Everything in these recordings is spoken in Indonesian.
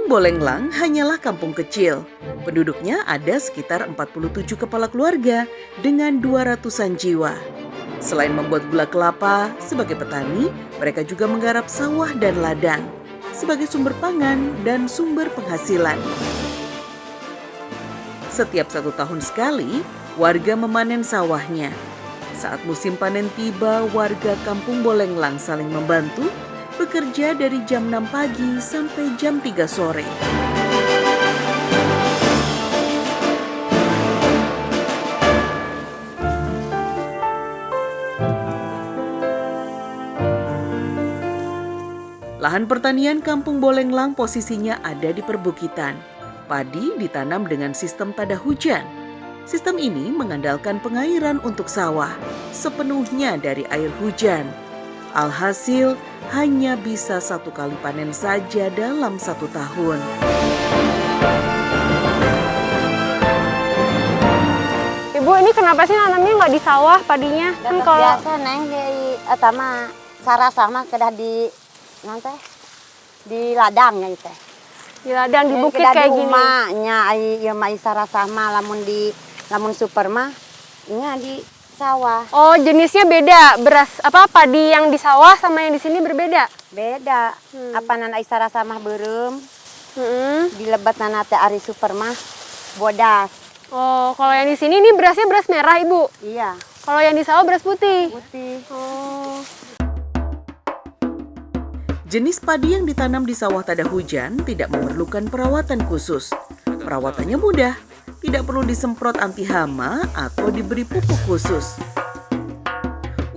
Bolenglang hanyalah kampung kecil. Penduduknya ada sekitar 47 kepala keluarga dengan 200-an jiwa. Selain membuat gula kelapa, sebagai petani, mereka juga menggarap sawah dan ladang sebagai sumber pangan dan sumber penghasilan. Setiap 1 tahun sekali, warga memanen sawahnya. Saat musim panen tiba, warga kampung Bolenglang saling membantu, bekerja dari jam 6 pagi sampai jam 3 sore. Lahan pertanian kampung Bolenglang posisinya ada di perbukitan. Padi ditanam dengan sistem tada hujan. Sistem ini mengandalkan pengairan untuk sawah, sepenuhnya dari air hujan. Alhasil, hanya bisa 1 kali panen saja dalam 1 tahun. Ibu, ini kenapa sih nanamnya nggak di sawah padinya? Kan kalau biasa neng di atama sarah sama kedah di nanti di ladangnya itu. di ladang di bukit kayak gini. Rumahnya ya mai sarah sama lamun super mah ini di sawah. Oh, jenisnya beda. Beras padi yang di sawah sama yang di sini berbeda. Beda. Apa nana isara sama berem. Di lebat nana teh ari super mah bodas. Oh, kalau yang di sini ini berasnya beras merah, Ibu. Iya. Kalau yang di sawah beras putih. Putih. Oh. Jenis padi yang ditanam di sawah tada hujan tidak memerlukan perawatan khusus. Perawatannya mudah, tidak perlu disemprot anti hama atau diberi pupuk khusus.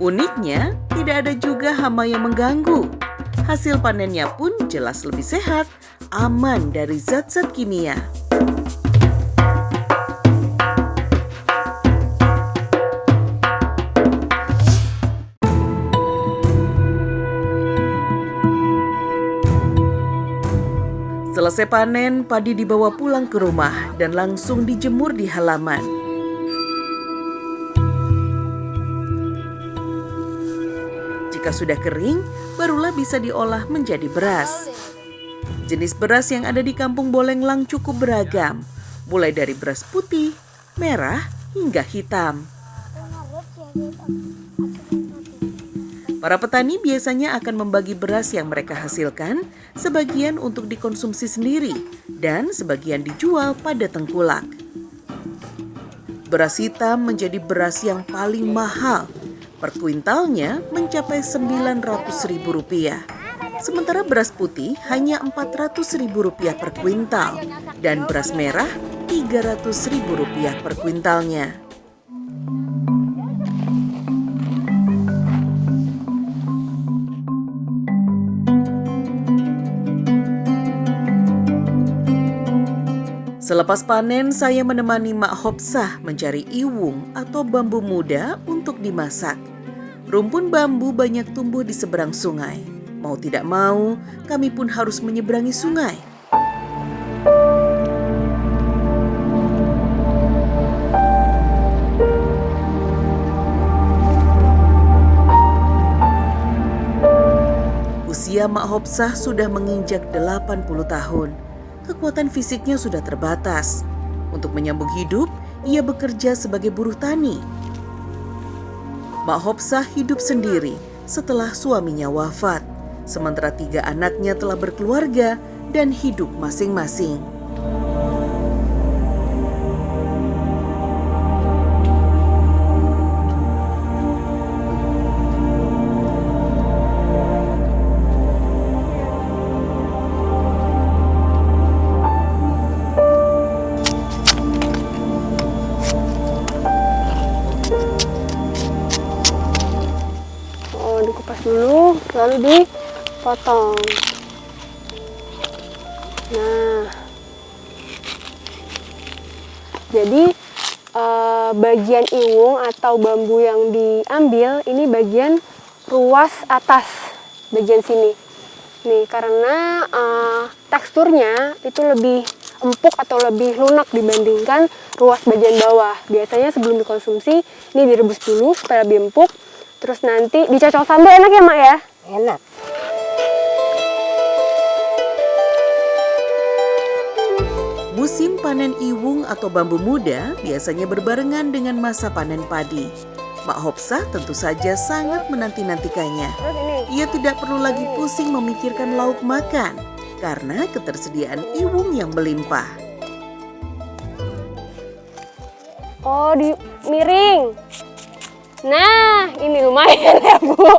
Uniknya, tidak ada juga hama yang mengganggu. Hasil panennya pun jelas lebih sehat, aman dari zat-zat kimia. Selesai panen, padi dibawa pulang ke rumah dan langsung dijemur di halaman. Jika sudah kering, barulah bisa diolah menjadi beras. Jenis beras yang ada di kampung Bolenglang cukup beragam, mulai dari beras putih, merah, hingga hitam. Para petani biasanya akan membagi beras yang mereka hasilkan, sebagian untuk dikonsumsi sendiri dan sebagian dijual pada tengkulak. Beras hitam menjadi beras yang paling mahal. Per kuintalnya mencapai Rp900.000. Sementara beras putih hanya Rp400.000 per kuintal dan beras merah Rp300.000 per kuintalnya. Selepas panen, saya menemani Mak Hopsah mencari iwung atau bambu muda untuk dimasak. Rumpun bambu banyak tumbuh di seberang sungai. Mau tidak mau, kami pun harus menyeberangi sungai. Usia Mak Hopsah sudah menginjak 80 tahun. Kekuatan fisiknya sudah terbatas. Untuk menyambung hidup, ia bekerja sebagai buruh tani. Mak Hopsah hidup sendiri setelah suaminya wafat. Sementara 3 anaknya telah berkeluarga dan hidup masing-masing. Dikupas dulu, lalu dipotong. Nah, jadi bagian iwung atau bambu yang diambil ini bagian ruas atas, bagian sini. Nih, karena teksturnya itu lebih empuk atau lebih lunak dibandingkan ruas bagian bawah. Biasanya sebelum dikonsumsi ini direbus dulu supaya lebih empuk. Terus nanti dicocol sambal, enak ya Mak ya? Enak. Musim panen iwung atau bambu muda biasanya berbarengan dengan masa panen padi. Mak Hopsah tentu saja sangat menanti-nantikannya. Terus ini. Ia tidak perlu lagi pusing memikirkan lauk makan karena ketersediaan iwung yang melimpah. Oh, di miring. Nah, ini lumayan ya, Bu.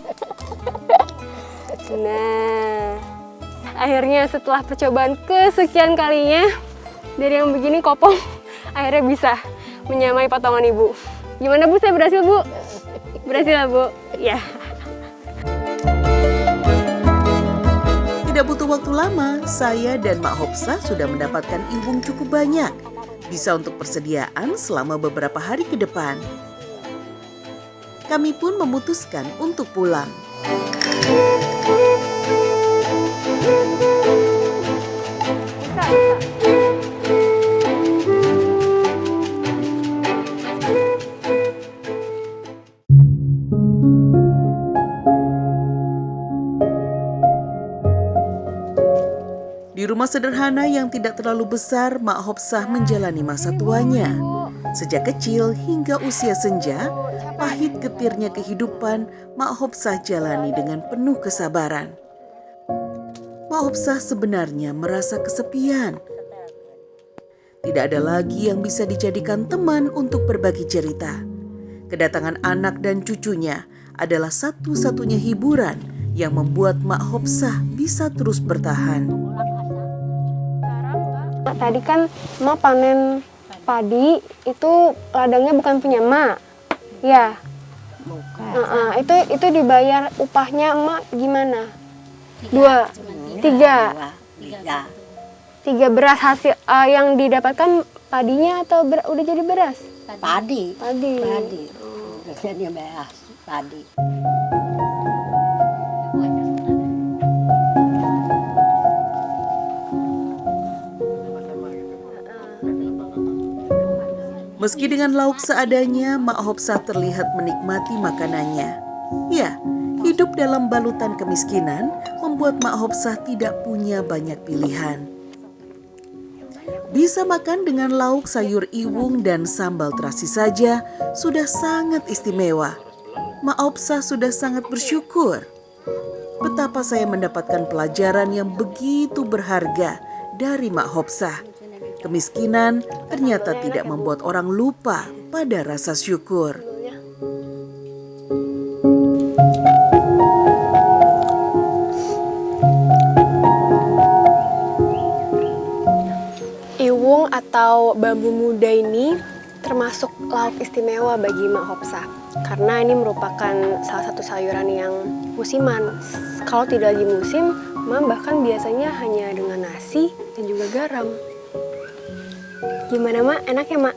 Nah, akhirnya setelah percobaan kesekian kalinya, dari yang begini kopong, akhirnya bisa menyamai potongan Ibu. Gimana Bu, saya berhasil Bu? Berhasil ya Bu? Ya. Tidak butuh waktu lama, saya dan Mak Hopsah sudah mendapatkan iwung cukup banyak. Bisa untuk persediaan selama beberapa hari ke depan. Kami pun memutuskan untuk pulang. Di rumah sederhana yang tidak terlalu besar, Mak Hopsah menjalani masa tuanya. Sejak kecil hingga usia senja, pahit getirnya kehidupan Mak Hopsah jalani dengan penuh kesabaran. Mak Hopsah sebenarnya merasa kesepian. Tidak ada lagi yang bisa dijadikan teman untuk berbagi cerita. Kedatangan anak dan cucunya adalah satu-satunya hiburan yang membuat Mak Hopsah bisa terus bertahan. Tadi kan Mak panen padi, itu ladangnya bukan punya Mak. Ya. Bukan. Itu dibayar upahnya Mak gimana? 2, 3. Tiga beras hasil yang didapatkan padinya atau udah jadi beras? Padi. Padi. Biasanya beras padi. Meski dengan lauk seadanya, Mak Hopsah terlihat menikmati makanannya. Ya, hidup dalam balutan kemiskinan membuat Mak Hopsah tidak punya banyak pilihan. Bisa makan dengan lauk sayur iwung dan sambal terasi saja sudah sangat istimewa. Mak Hopsah sudah sangat bersyukur. Betapa saya mendapatkan pelajaran yang begitu berharga dari Mak Hopsah. Kemiskinan ternyata tidak membuat orang lupa pada rasa syukur. Iwung atau bambu muda ini termasuk lauk istimewa bagi Mak Hopsah. Karena ini merupakan salah satu sayuran yang musiman. Kalau tidak lagi musim, Mak bahkan biasanya hanya dengan nasi dan juga garam. Gimana Mak? Enak ya Mak?